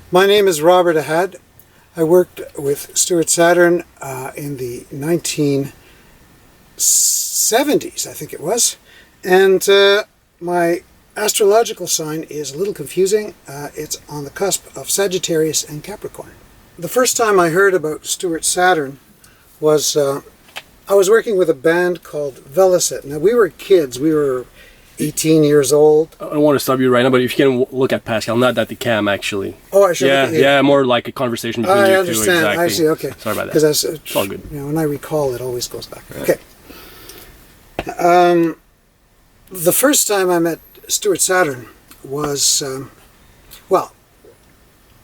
My name is Robert Ahad. I worked with Stuart Saturn in the 1970s, I think it was. And my astrological sign is a little confusing. It's on the cusp of Sagittarius and Capricorn. The first time I heard about Stuart Saturn was I was working with a band called Velocet. Now, we were kids. We were 18 years old. I don't want to stop you right now, but if you can look at Pascal, not at the cam, actually. Oh, I should. Yeah, more like a conversation between you two. I understand. Exactly. I see. Okay. Sorry about that. Because it's all good. You know, when I recall, it always goes back. Okay. The first time I met Stuart Saturn was, well,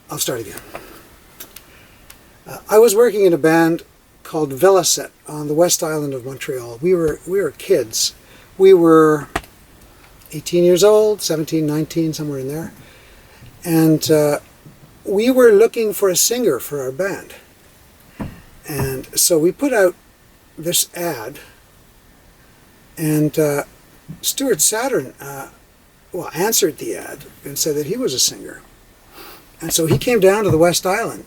I'll start again. I was working in a band called Velocet on the West Island of Montreal. We were kids. We were 18 years old, 17, 19, somewhere in there. And we were looking for a singer for our band. And so we put out this ad, and Stuart Saturn answered the ad and said that he was a singer. And so he came down to the West Island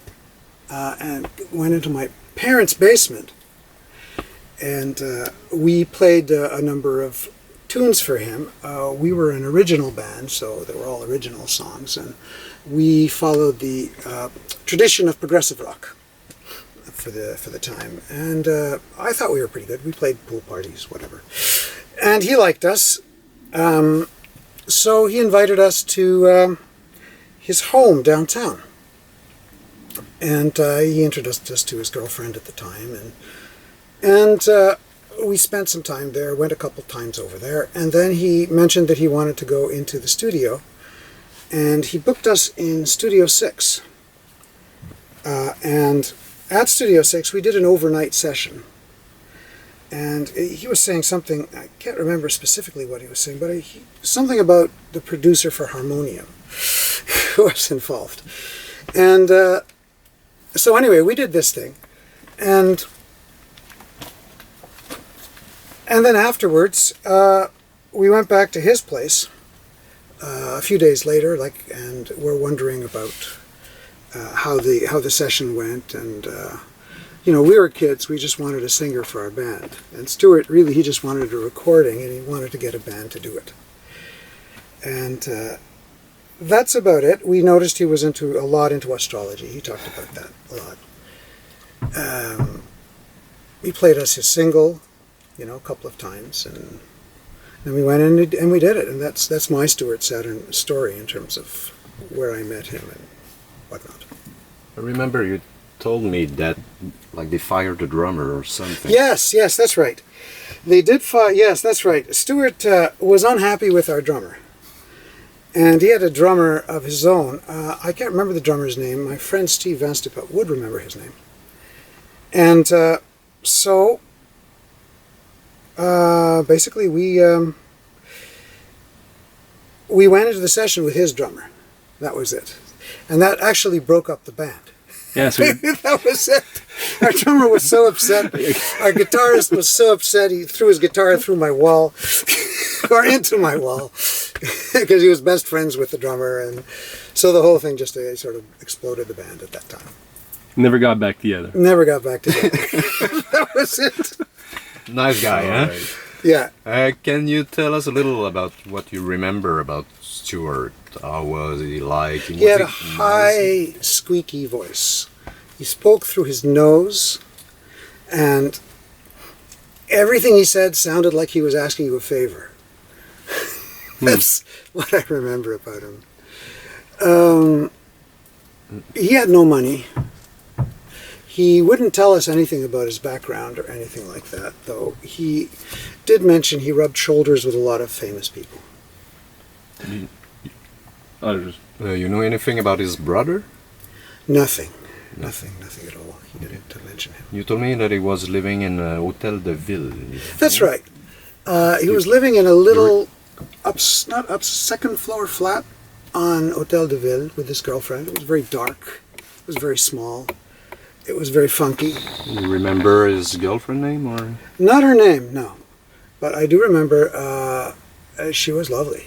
and went into my parents' basement. And we played a number of tunes for him. We were an original band, so they were all original songs, and we followed the tradition of progressive rock for the time. And I thought we were pretty good. We played pool parties, whatever. And he liked us, so he invited us to his home downtown. And he introduced us to his girlfriend at the time, and we spent some time there, went a couple times over there, and then he mentioned that he wanted to go into the studio, and he booked us in Studio 6. And at Studio 6, we did an overnight session. And he was saying something, I can't remember specifically what he was saying, but something about the producer for Harmonium who was involved. And so anyway, we did this thing. And then afterwards, we went back to his place a few days later, and we're wondering about how the session went. And you know, we were kids. We just wanted a singer for our band. And Stuart, really, he just wanted a recording, and he wanted to get a band to do it. And that's about it. We noticed he was a lot into astrology. He talked about that a lot. He played us his single, you know, a couple of times, and we went in and we did it. And that's my Stuart Saturn story in terms of where I met him and whatnot. I remember you told me that, like, they fired the drummer or something. Yes, that's right. They did fire. Yes, that's right. Stuart was unhappy with our drummer, and he had a drummer of his own. I can't remember the drummer's name. My friend Steve Van Stipet would remember his name. And so basically we went into the session with his drummer. That was it. And that actually broke up the band. Yeah, so that was it. Our drummer was so upset. Our guitarist was so upset, he threw his guitar through my wall, or into my wall, because he was best friends with the drummer. And so the whole thing just sort of exploded the band at that time. Never got back together. Never got back together. That was it. Nice guy, huh? Right. Yeah. Can you tell us a little about what you remember about Stuart? How was he like? He had a high, squeaky voice. He spoke through his nose, and everything he said sounded like he was asking you a favor. That's what I remember about him. He had no money. He wouldn't tell us anything about his background or anything like that, though he did mention he rubbed shoulders with a lot of famous people. You know anything about his brother? Nothing at all. He didn't mention him. You told me that he was living in Hotel de Ville. That's right. He was living in a little second floor flat on Hotel de Ville with his girlfriend. It was very dark. It was very small. It was very funky. You remember his girlfriend name, or? Not her name, no. But I do remember she was lovely.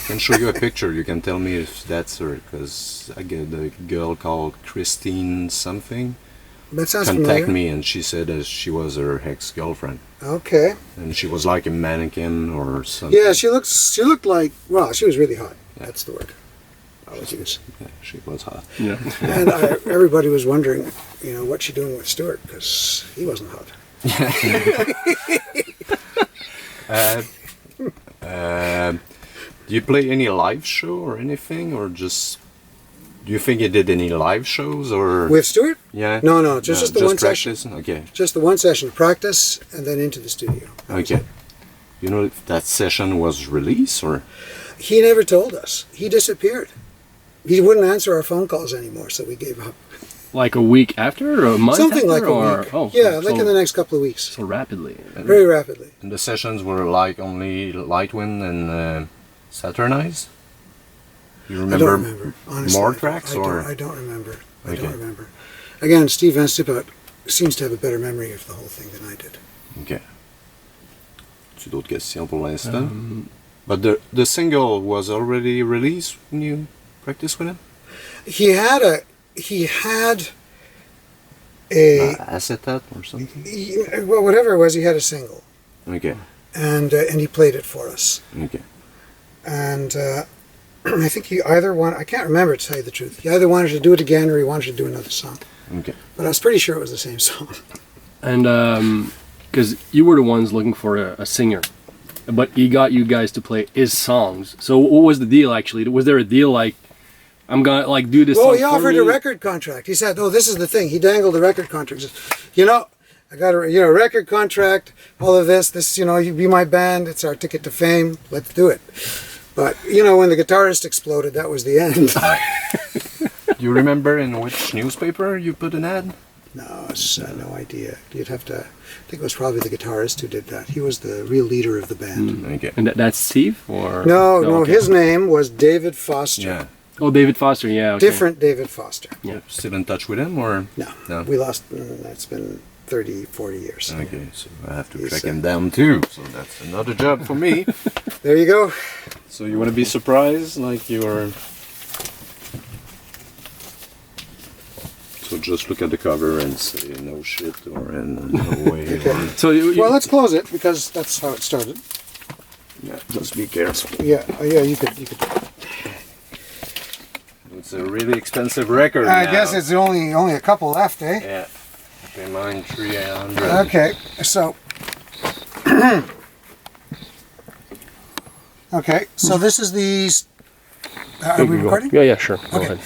can show you a picture. You can tell me if that's her, because I get a girl called Christine something That sounds contact familiar. me, and she said she was her ex-girlfriend, Okay. and she was like a mannequin or something. Yeah, she looked like, well, she was really hot. That's the word I would use. Yeah, she was hot. Yeah. And everybody was wondering, what's she doing with Stuart, because he wasn't hot. Do you play any live show or anything, or just? Do you think you did any live shows or? With Stuart? Yeah. No, just the one practice? session. Okay. Just the one session, practice, and then into the studio. Okay. You know if that session was released or? He never told us. He disappeared. He wouldn't answer our phone calls anymore, so we gave up. Like a week after, or a month Something after, like a or week. oh, Yeah, so, like in the next couple of weeks. so rapidly. Very rapidly. And the sessions were like only Lightwind and Saturnized? You I remember, don't remember, honestly. more tracks or? I don't remember. I Okay. don't remember. Again, Steve Van Stiphout seems to have a better memory of the whole thing than I did. Ok. Tu d'autres questions pour l'instant? But the single was already released when you practiced with him? He had a Acetate or something? well, whatever it was, he had a single, Okay. and he played it for us. Okay. And I think he either I can't remember, to tell you the truth. He either wanted to do it again or he wanted to do another song. Okay. But I was pretty sure it was the same song. And because you were the ones looking for a singer, but he got you guys to play his songs. So what was the deal actually? Was there a deal like, I'm gonna like do this Well, song he for offered me? a record contract. He said, "Oh, this is the thing." He dangled a record contract. He said, I got a record contract. All of this, you be my band. It's our ticket to fame. Let's do it. But when the guitarist exploded, that was the end. Do you remember in which newspaper you put an ad? No, no idea. You'd have to. I think it was probably the guitarist who did that. He was the real leader of the band. Okay. And that's Steve, or No, okay. his name was David Foster. Yeah. Oh, David Foster. Yeah. Okay. Different David Foster. Yeah. Still in touch with him or? No, No. we lost. That's been 30, 40 years. Okay, so I have to He's, track him down too. So that's another job for me. There you go. So you want to be surprised, like you're. So just look at the cover and say no shit or no way. Or, So Well, let's close it because that's how it started. yeah, just be careful. Yeah, you could. It's a really expensive record. I now. guess it's only a couple left, eh? Yeah. Okay, mine 300. Okay, so. Okay, so this is the. Are we recording? Yeah, sure. Go Okay. ahead.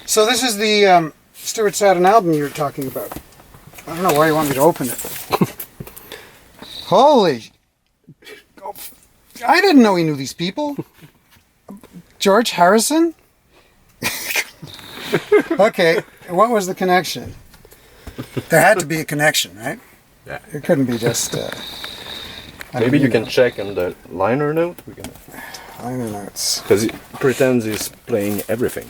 So this is the Stuart Saturn album you were talking about. I don't know why you want me to open it. Holy! I didn't know he knew these people. George Harrison? Okay, what was the connection? There had to be a connection, right? Yeah. It couldn't be just... Maybe you can check on the liner note. We can. Liner notes. Because he pretends he's playing everything.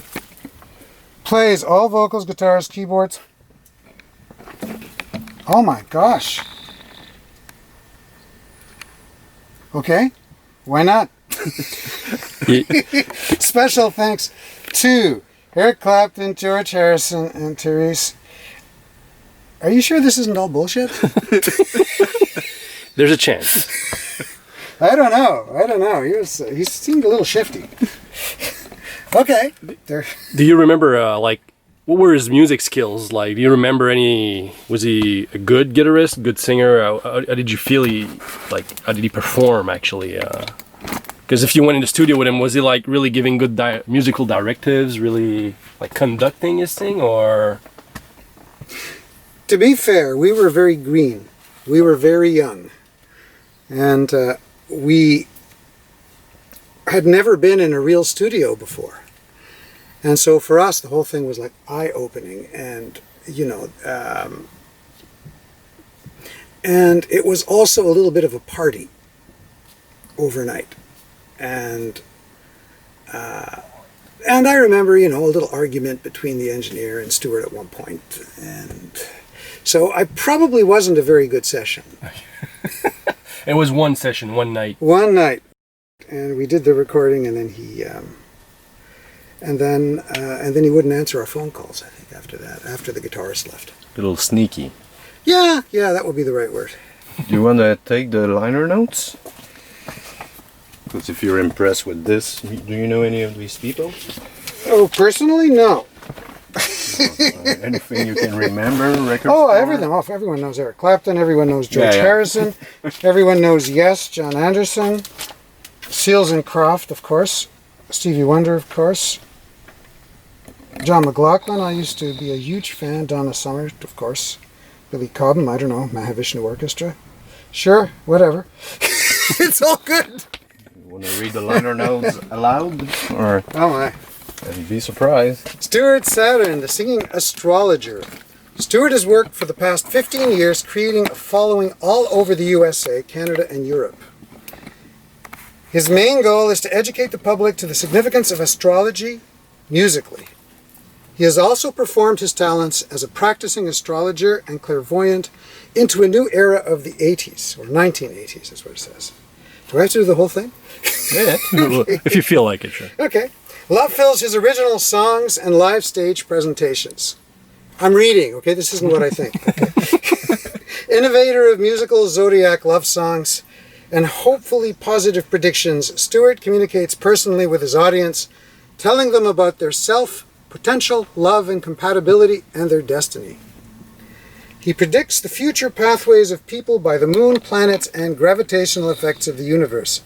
Plays all vocals, guitars, keyboards. Oh my gosh. Okay, why not? Special thanks to Eric Clapton, George Harrison, and Therese. Are you sure this isn't all bullshit? There's a chance. I don't know. He seemed a little shifty. Okay. There. Do you remember like what were his music skills like? Do you remember any? Was he a good guitarist, good singer? How did you feel how did he perform actually? Because if you went in the studio with him, was he like really giving good musical directives, really like conducting his thing, or? To be fair, we were very green. We were very young. And we had never been in a real studio before. And so for us, the whole thing was like eye-opening. And, and it was also a little bit of a party overnight. And I remember, a little argument between the engineer and Stuart at one point. And so I probably wasn't a very good session. It was one session, one night. One night. and we did the recording, and then he wouldn't answer our phone calls. I think after that, after the guitarist left. A little sneaky. Yeah, that would be the right word. Do you want to take the liner notes? Because if you're impressed with this, do you know any of these people? Oh, personally, no. Anything you can remember? Record Oh, store? everything. Oh, everyone knows Eric Clapton. Everyone knows George Yeah. Harrison. Everyone knows Yes, John Anderson. Seals and Croft, of course. Stevie Wonder, of course. John McLaughlin, I used to be a huge fan. Donna Summer, of course. Billy Cobham, I don't know. Mahavishnu Orchestra. Sure, whatever. It's all good. You want to read the liner notes aloud? Or Oh my. I'd be surprised. Stuart Saturn, the singing astrologer. Stuart has worked for the past 15 years creating a following all over the USA, Canada, and Europe. His main goal is to educate the public to the significance of astrology musically. He has also performed his talents as a practicing astrologer and clairvoyant into a new era of the 80s, or 1980s is what it says. Do I have to do the whole thing? Yeah. If you feel like it, sure. Okay. Love fills his original songs and live stage presentations. I'm reading, okay? This isn't what I think. Okay? Innovator of musical zodiac love songs and hopefully positive predictions, Stuart communicates personally with his audience, telling them about their self, potential, love, and compatibility, and their destiny. He predicts the future pathways of people by the moon, planets, and gravitational effects of the universe.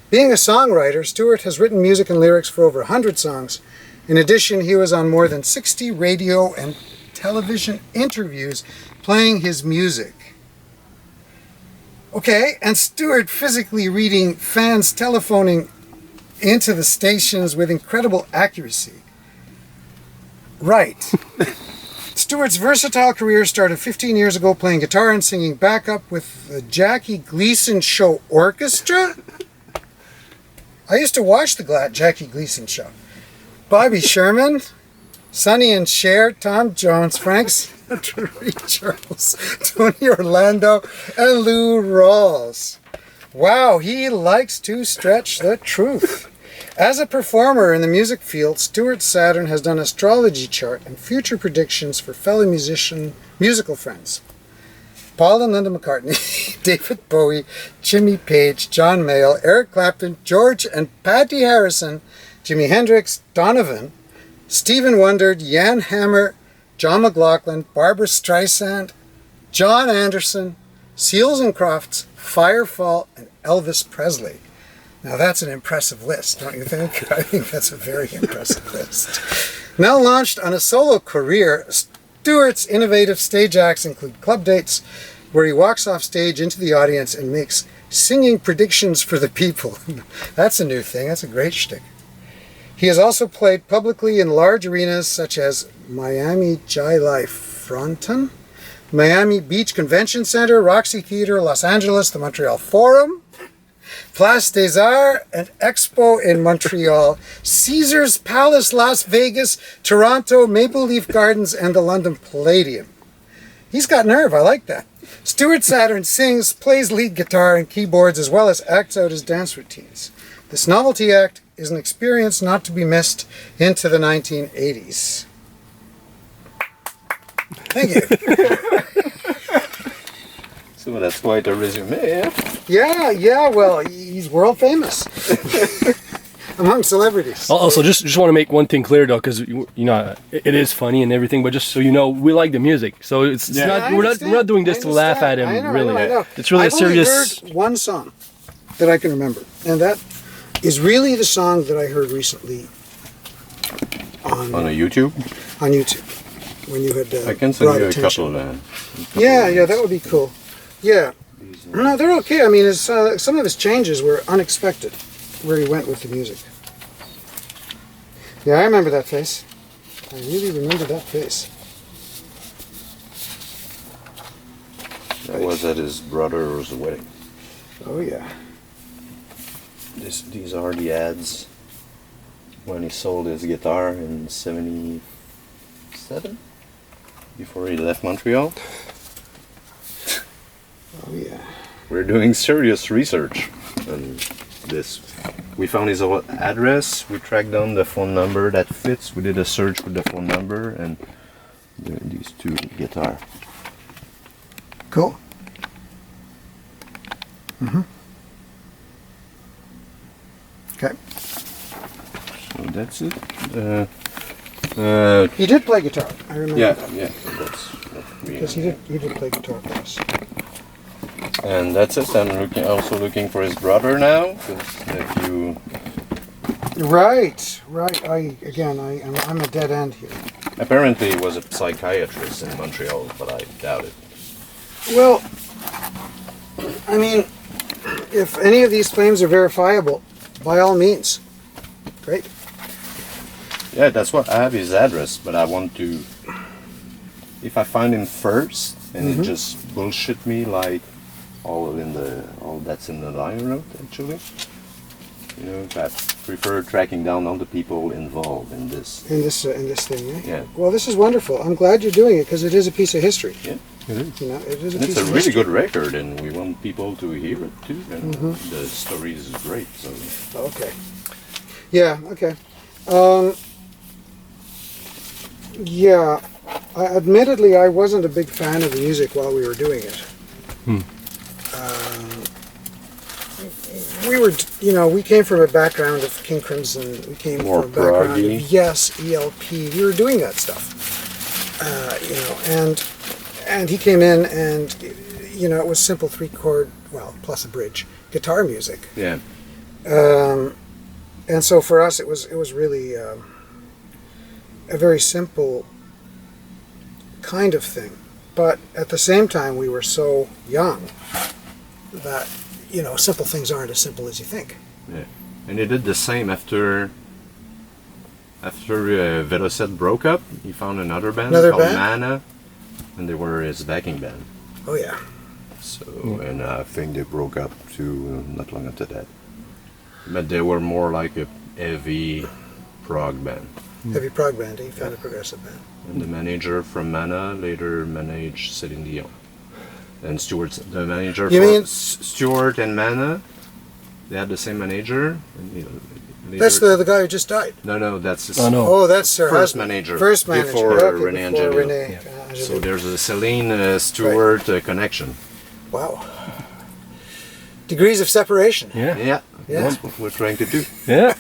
Being a songwriter, Stuart has written music and lyrics for over 100 songs. In addition, he was on more than 60 radio and television interviews playing his music. Okay, and Stuart physically reading fans telephoning into the stations with incredible accuracy. Right. Stuart's versatile career started 15 years ago playing guitar and singing backup with the Jackie Gleason Show Orchestra. I used to watch the Jackie Gleason Show. Bobby Sherman, Sonny and Cher, Tom Jones, Frank Sinatra, Ray Charles, Tony Orlando, and Lou Rawls. Wow, he likes to stretch the truth. As a performer in the music field, Stuart Saturn has done astrology chart and future predictions for fellow musical friends. Paul and Linda McCartney, David Bowie, Jimmy Page, John Mayall, Eric Clapton, George and Patty Harrison, Jimi Hendrix, Donovan, Stephen Wonder, Jan Hammer, John McLaughlin, Barbra Streisand, John Anderson, Seals and Crofts, Firefall, and Elvis Presley. Now that's an impressive list, don't you think? I think that's a very impressive list. Now launched on a solo career, Stuart's innovative stage acts include club dates, where he walks off stage into the audience and makes singing predictions for the people. That's a new thing. That's a great shtick. He has also played publicly in large arenas such as Miami Jai Fronton, Miami Beach Convention Center, Roxy Theater, Los Angeles, the Montreal Forum, Place des Arts, and Expo in Montreal, Caesars Palace, Las Vegas, Toronto, Maple Leaf Gardens, and the London Palladium. He's got nerve, I like that. Stuart Saturn sings, plays lead guitar and keyboards, as well as acts out his dance routines. This novelty act is an experience not to be missed into the 1980s. Thank you. So that's quite a resume, Yeah, well, he's world famous. Among celebrities. Also, just want to make one thing clear though, because you know it is funny and everything, but just so you know, we like the music, so it's Yeah. not we're not doing this to laugh at him. I know, really, I know. it's really I've a serious. only heard one song that I can remember, and that is really the song that I heard recently on YouTube? on YouTube when you had I can send brought you a attention. couple. Yeah, that would be cool. Yeah, no, they're okay. I mean, some of his changes were unexpected, where he went with the music. Yeah, I remember that face. I really remember that face. That was at his brother's wedding. Oh yeah. These are the ads when he sold his guitar in '77, before he left Montreal. Oh yeah. We're doing serious research, and this. We found his old address. We tracked down the phone number that fits. We did a search with the phone number and these two guitar. Cool. Okay. So that's it. He did play guitar. I remember. Yeah, that. yeah. That's what we. Because he did play guitar for us. And that's it. I'm also looking for his brother now. Because if you. Right. I'm a dead end here. Apparently, he was a psychiatrist in Montreal, but I doubt it. Well, I mean, if any of these claims are verifiable, by all means. Great. Yeah, that's what I have his address, but I want to. If I find him first and he just bullshit me like all that's in the line note, actually. You know, I prefer tracking down all the people involved in this. In this thing, eh? Yeah. Well, this is wonderful. I'm glad you're doing it because it is a piece of history. Yeah, it is. You know, it is a And piece it's a of really history. good record, and we want people to hear it too. And the story is great. So Okay. Yeah. Okay. Yeah. Admittedly, I wasn't a big fan of the music while we were doing it. We were, we came from a background of King Crimson. We came More from a background proggy. of Yes, ELP. We were doing that stuff, and he came in, and it was simple 3-chord, well, plus a bridge, guitar music. yeah, And so for us, it was really a very simple kind of thing. But at the same time, we were so young that, simple things aren't as simple as you think. yeah. And he did the same after Velocet broke up. He found another band called Mana, and they were his backing band. Oh, yeah. So, and I think they broke up too not long after that. But they were more like a heavy prog band. Heavy prog band, he found a progressive band. And the manager from Mana later managed Celine Dion. And the manager Stuart and Mana, they had the same manager. And, later, That's the guy who just died. No, that's his Oh, that's her first husband. manager. First manager. Before Okay, René before Angelou. René Yeah. Angelou. So there's a Celine Stewart connection. Wow. Degrees of separation. Yeah. Yeah, Yeah. that's what we're trying to do. Yeah.